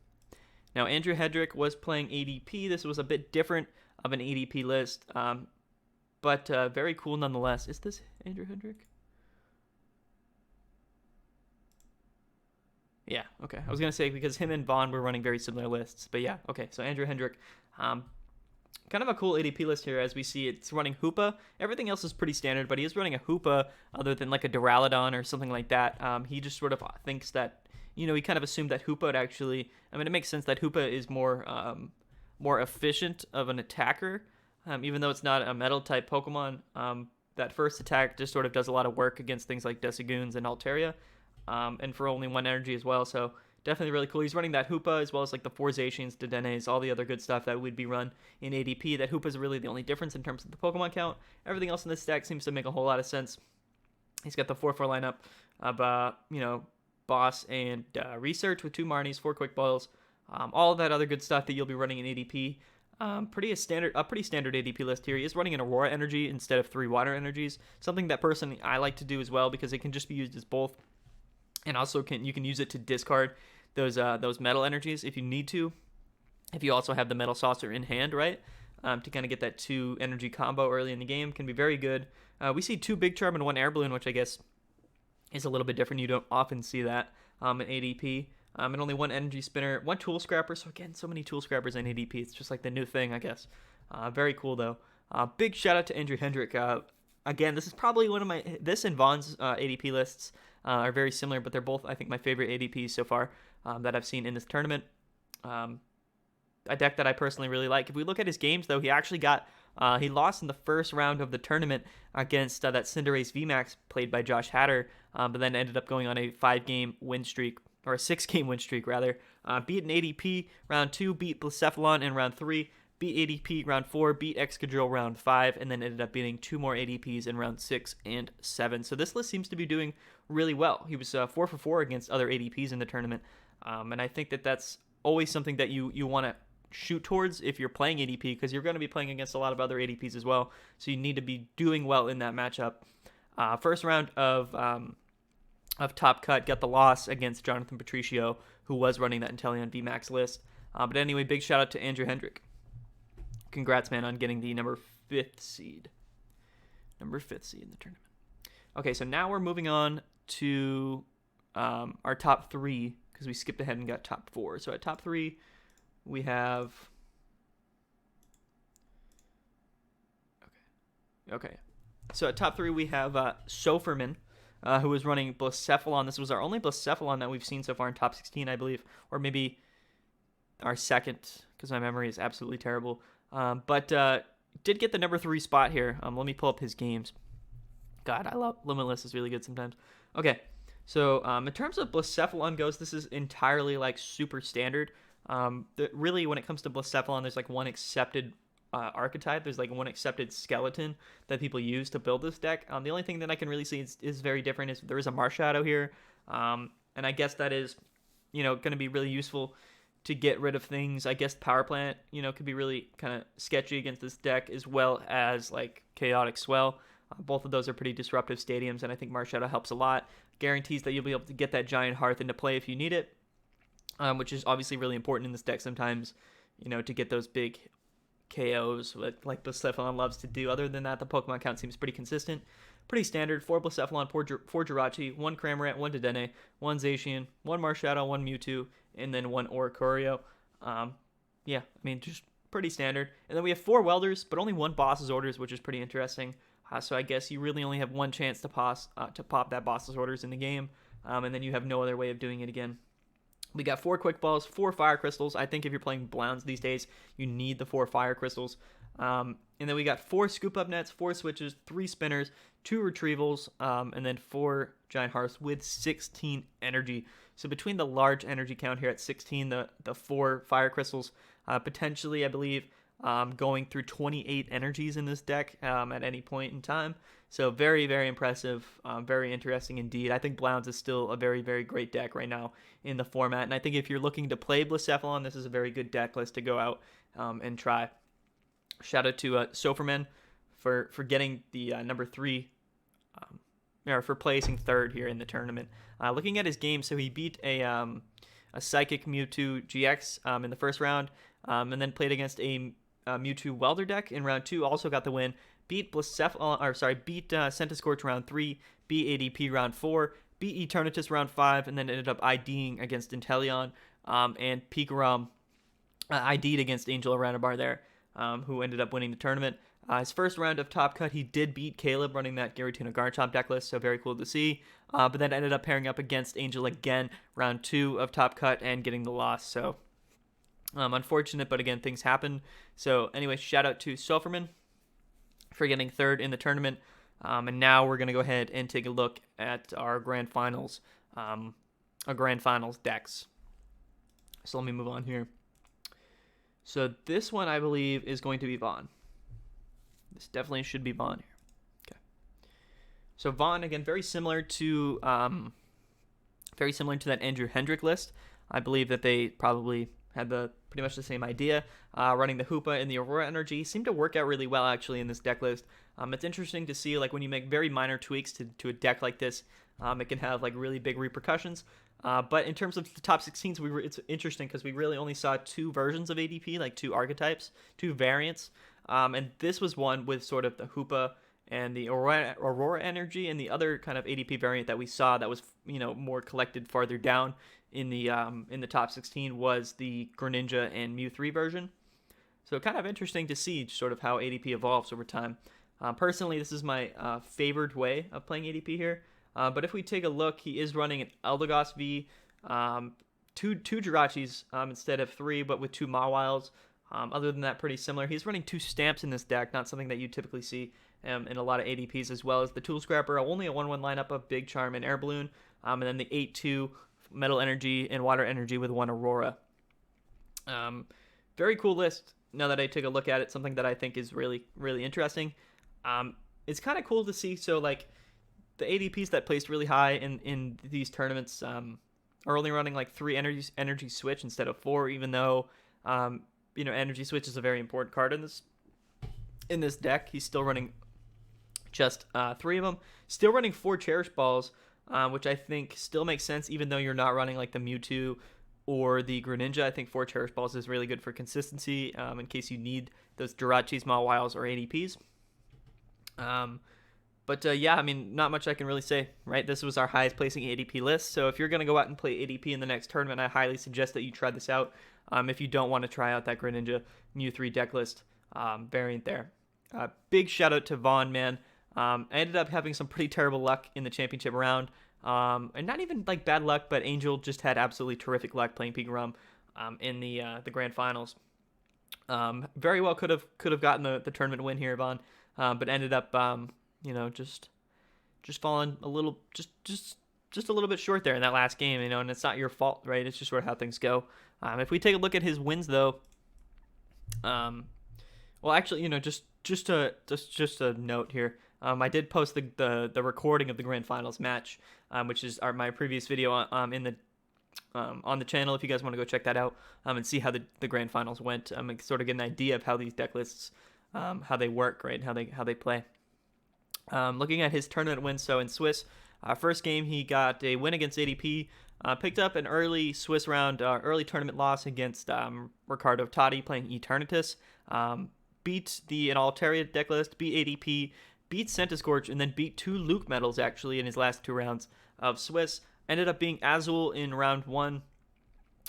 Now Andrew Hendrick was playing ADP. This was a bit different of an ADP list, but very cool nonetheless. Is this Andrew Hendrick? Yeah, okay. I was going to say because him and Vaughn were running very similar lists. But yeah, okay. So Andrew Hendrick, kind of a cool ADP list here as we see it's running Hoopa. Everything else is pretty standard, but he is running a Hoopa other than like a Duraludon or something like that. He just sort of thinks that, he kind of assumed that Hoopa would actually... I mean, it makes sense that Hoopa is more efficient of an attacker, even though it's not a metal-type Pokemon. That first attack just sort of does a lot of work against things like Decigoons and Altaria. And for only 1 energy as well, so definitely really cool. He's running that Hoopa as well as like the 4 Zacians, Dedenes, all the other good stuff that would be run in ADP. That Hoopa is really the only difference in terms of the Pokemon count. Everything else in this stack seems to make a whole lot of sense. He's got the 4-4 lineup of, Boss and Research with 2 Marnies, 4 Quick Balls, all of that other good stuff that you'll be running in ADP. Pretty standard ADP list here. He is running an Aurora Energy instead of 3 Water Energies, something that personally I like to do as well because it can just be used as both. And also you can use it to discard those metal energies if you need to. If you also have the Metal Saucer in hand, right? To kind of get that 2 energy combo early in the game can be very good. We see 2 Big Charm and 1 Air Balloon, which I guess is a little bit different. You don't often see that in ADP. And only one energy spinner, one tool scrapper. So again, so many tool scrappers in ADP. It's just like the new thing, I guess. Very cool though. Big shout out to Andrew Hendrick. Again, this is probably one of this and Vaughn's ADP lists are very similar, but they're both, I think, my favorite ADPs so far that I've seen in this tournament. A deck that I personally really like. If we look at his games, though, he actually he lost in the first round of the tournament against that Cinderace VMAX played by Joshhatter, but then ended up going on a 5-game win streak, or a 6-game win streak, rather. Beat an ADP round 2, beat Blacephalon in round 3, beat ADP round 4, beat Excadrill round 5, and then ended up beating 2 more ADPs in round 6 and 7. So this list seems to be doing really well. He was 4 for 4 against other ADPs in the tournament, and I think that that's always something that you want to shoot towards if you're playing ADP, because you're going to be playing against a lot of other ADPs as well, so you need to be doing well in that matchup. First round of Top Cut got the loss against Jonathan Patricio, who was running that Intellion VMAX list. But anyway, big shout out to Andrew Hendrick. Congrats, man, on getting the number 5th seed. Number 5th seed in the tournament. Okay, so now we're moving on to our top 3, because we skipped ahead and got top 4. So at top 3, we have... Okay. So at top 3, we have chauffeurmin, who was running Blacephalon. This was our only Blacephalon that we've seen so far in top 16, I believe. Or maybe our second, because my memory is absolutely terrible. But did get the number 3 spot here. Let me pull up his games. God, I love Limitless. Is really good sometimes. Okay, so in terms of Blacephalon goes, this is entirely like super standard. Really, when it comes to Blacephalon, there's like one accepted archetype. There's like one accepted skeleton that people use to build this deck. The only thing that I can really see is very different is there is a Marshadow here, and I guess that is, going to be really useful to get rid of things. I guess Power Plant, could be really kind of sketchy against this deck, as well as like Chaotic Swell. Both of those are pretty disruptive stadiums, and I think Marshadow helps a lot. Guarantees that you'll be able to get that Giant Hearth into play if you need it, which is obviously really important in this deck sometimes, to get those big KOs like Blacephalon loves to do. Other than that, the Pokemon count seems pretty consistent. Pretty standard. 4 Blacephalon, 4 Jirachi, 1 Cramorant, 1 Dedenne, 1 Zacian, 1 Marshadow, 1 Mewtwo, and then 1 Oricorio. Yeah, I mean, just pretty standard. And then we have 4 Welders, but only 1 Boss's Orders, which is pretty interesting. So I guess you really only have one chance to pop that Boss's Orders in the game, and then you have no other way of doing it again. We got 4 Quick Balls, 4 Fire Crystals. I think if you're playing Blounds these days, you need the 4 Fire Crystals. And then we got 4 Scoop Up Nets, 4 Switches, 3 Spinners, 2 Retrievals, and then 4 Giant Hearths with 16 energy. So between the large energy count here at 16, the 4 Fire Crystals, potentially, I believe, going through 28 energies in this deck at any point in time. So very, very impressive, very interesting indeed. I think Blounds is still a very, very great deck right now in the format. And I think if you're looking to play Blacephalon, this is a very good deck list to go out and try. Shout out to chauffeurmin for getting the number 3, or for placing 3rd here in the tournament. Looking at his game, so he beat a Psychic Mewtwo GX in the first round, and then played against a Mewtwo Welder deck in round 2. Also got the win. Beat Scorch round 3. Beat ADP round 4. Beat Eternatus round 5, and then ended up IDing against Intellion, and Pikarom ID'd against Angel Aranabar there, who ended up winning the tournament. His first round of Top Cut, he did beat Caleb running that Giratina Garchomp deck list, so very cool to see. But then ended up pairing up against Angel again, round 2 of Top Cut, and getting the loss. So unfortunate, but again, things happen. So anyway, shout out to chauffeurmin for getting 3rd in the tournament. And now we're going to go ahead and take a look at our Grand Finals, decks. So let me move on here. So this one, I believe, is going to be Vaughn. This definitely should be Vaughn here. Okay. So Vaughn, again, very similar to that Andrew Hendrick list. I believe that they probably had pretty much the same idea. Running the Hoopa and the Aurora Energy seemed to work out really well, actually, in this deck list. It's interesting to see, like, when you make very minor tweaks to a deck like this, it can have, like, really big repercussions. But in terms of the top 16s, it's interesting because we really only saw 2 versions of ADP, like 2 archetypes, 2 variants. And this was one with sort of the Hoopa and the Aurora Energy, and the other kind of ADP variant that we saw that was more collected farther down in the top 16 was the Greninja and Mew 3 version. So kind of interesting to see sort of how ADP evolves over time. Personally, this is my favored way of playing ADP here. But if we take a look, he is running an Eldegoss V, two Jirachis instead of 3, but with 2 Mawiles. Other than that, pretty similar. He's running 2 Stamps in this deck, not something that you typically see in a lot of ADPs, as well as the Tool Scrapper, only a 1-1 lineup of Big Charm and Air Balloon, and then the 8-2 Metal Energy and Water Energy with 1 Aurora. Very cool list. Now that I take a look at it, something that I think is really, really interesting. It's kind of cool to see. So, like, the ADPs that placed really high in these tournaments are only running like 3 energy switch instead of 4, even though energy switch is a very important card in this deck. He's still running just 3 of them. Still running 4 Cherish Balls, which I think still makes sense, even though you're not running like the Mewtwo or the Greninja. I think 4 Cherish Balls is really good for consistency in case you need those Jirachis, Mawiles, or ADPs. But yeah, I mean, not much I can really say, right? This was our highest placing ADP list. So if you're going to go out and play ADP in the next tournament, I highly suggest that you try this out if you don't want to try out that Greninja Mew 3 deck list variant there. Big shout out to Vaughn, man. I ended up having some pretty terrible luck in the championship round. And not even like bad luck, but Angel just had absolutely terrific luck playing PTCGO in the grand finals. Very well could have gotten the tournament win here, Vaughn, but ended up just falling a little just a little bit short there in that last game, and it's not your fault, right? It's just sort of how things go. If we take a look at his wins though, well, actually, just a note here. I did post the recording of the grand finals match, which is my previous video on the channel. If you guys want to go check that out and see how the grand finals went, sort of get an idea of how these deck lists, how they work, right? How they play. Looking at his tournament wins, so in Swiss, first game he got a win against ADP, picked up an early Swiss round, early tournament loss against Ricardo Totti playing Eternatus, beat the Altaria deck list, beat ADP, beat Scorch, and then beat 2 Luke medals actually in his last 2 rounds of Swiss. Ended up being Azul in round 1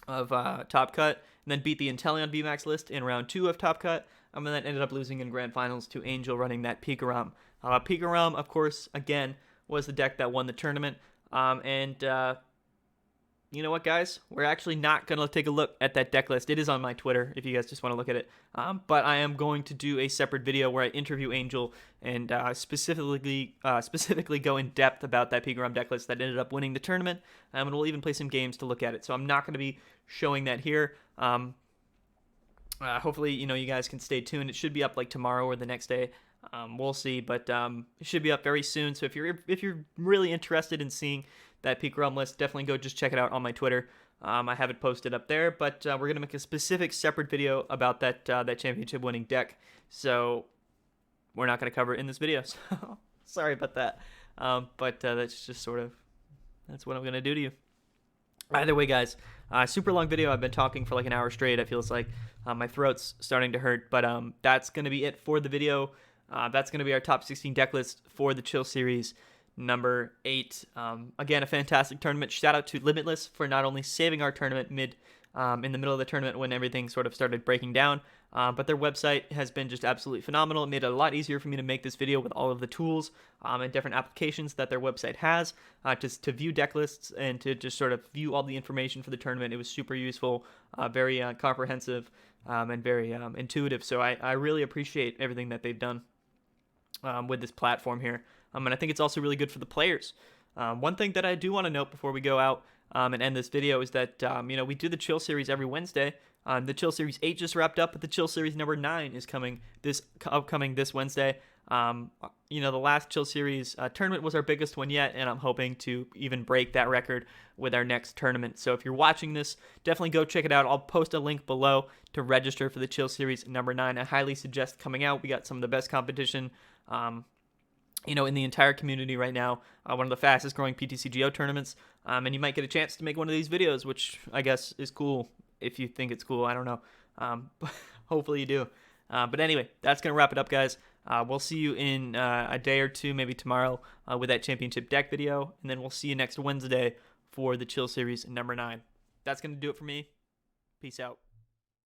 of Top Cut, and then beat the Intellion VMAX list in round 2 of Top Cut, and then ended up losing in grand finals to Angel running that PTCGO. PTCGO, of course, again, was the deck that won the tournament. You know what, guys? We're actually not going to take a look at that deck list. It is on my Twitter if you guys just want to look at it. But I am going to do a separate video where I interview Angel and specifically go in depth about that PTCGO deck list that ended up winning the tournament. And we'll even play some games to look at it. So I'm not going to be showing that here. Hopefully, you guys can stay tuned. It should be up like tomorrow or the next day. We'll see, but it should be up very soon. So if you're really interested in seeing that PTCGO list, definitely go just check it out on my Twitter. I have it posted up there, but we're gonna make a specific separate video about that championship winning deck. So we're not gonna cover it in this video. So sorry about that. But that's just that's what I'm gonna do to you. Either way, guys, super long video. I've been talking for like an hour straight. I feel like my throat's starting to hurt, but that's gonna be it for the video. That's going to be our top 16 deck list for the Chill Series number 8. Again, a fantastic tournament. Shout out to Limitless for not only saving our tournament in the middle of the tournament when everything sort of started breaking down, but their website has been just absolutely phenomenal. It made it a lot easier for me to make this video with all of the tools and different applications that their website has just to view deck lists and to just sort of view all the information for the tournament. It was super useful, very comprehensive, and very intuitive. So I really appreciate everything that they've done with this platform here. And I think it's also really good for the players. One thing that I do want to note before we go out and end this video is that, we do the Chill Series every Wednesday. The Chill Series 8 just wrapped up, but the Chill Series number 9 is upcoming this Wednesday. The last Chill Series tournament was our biggest one yet, and I'm hoping to even break that record with our next tournament. So if you're watching this, definitely go check it out. I'll post a link below to register for the Chill Series number 9. I highly suggest coming out. We got some of the best competition in the entire community right now. One of the fastest growing PTCGO tournaments, and you might get a chance to make one of these videos, which I guess is cool if you think it's cool. I don't know, but hopefully you do. But anyway, that's going to wrap it up, guys. We'll see you in a day or two, maybe tomorrow, with that championship deck video. And then we'll see you next Wednesday for the Chill Series number 9. That's going to do it for me. Peace out.